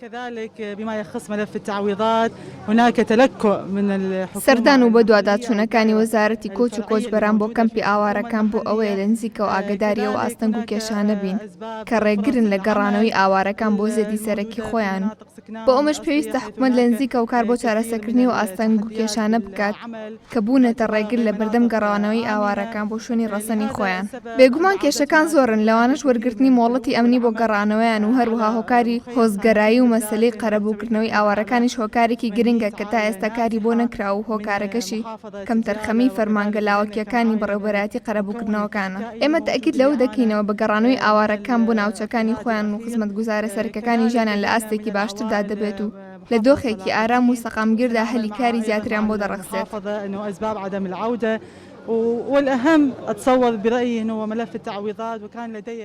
كذلك بما يخص ملف التعويضات هناك تلكؤ من الحكومة. سەردان و بە دوواداچوونەکانی وەزارەتی کۆچ و کۆچبەران بۆ کەمپی ئاوارەکان بۆ ئەوەیە لە نزیکەوە ئاگاداریەوە ئاستەنگ و کێشانە بین کە ڕێگرن لە گەڕانەوەی ئاوارەکان بۆ زێدی سەرەکی خۆیان. بۆ ئەمەش پێویستە حکوومەت لە نزیکەوە کار بۆ چارەسەرکردنی و ئاستەنگ و کێشانە بکات کە بوونەتە ڕێگر لە بەردەم گەڕانەوەی ئاوارەکان بۆ شوێنی ڕەسەنی خۆیان. بێگومان کێشەکان زۆرن، لەوانەش وەرگرتنی مۆڵەتی ئەمنی بۆ گەڕانەوەیان و هەروەها هۆکاری هۆزگەرایی و مەسەلەی قەرەبووکردنەوەی ئاوارەکانیش هۆکارێکی گرنگە کە تا ئێستا کاری بۆ نەکرا و هۆکارەکەشی کەم تەرخەمی فەرمانگە لاوەکیەکانی بەڕێوەبەرایەتی قەرەبووکردنەوەکانە. ئێمە تەئکید لەو دەکەینەوە بە گەڕانەوەی ئاوارەکان بۆ ناوچەکانی خۆیان و خزمەتگوزارە سەرەکیەکانی ژیانیان لە ئاستێکی باشتردا دەبێت و لە دۆخێکی ئارام و سەقامگیردا هەلی کاری زیاتریان بۆ دەڕەخسێت. والأهم أتصور برأيي أنه ملف التعويضات، وكان لدي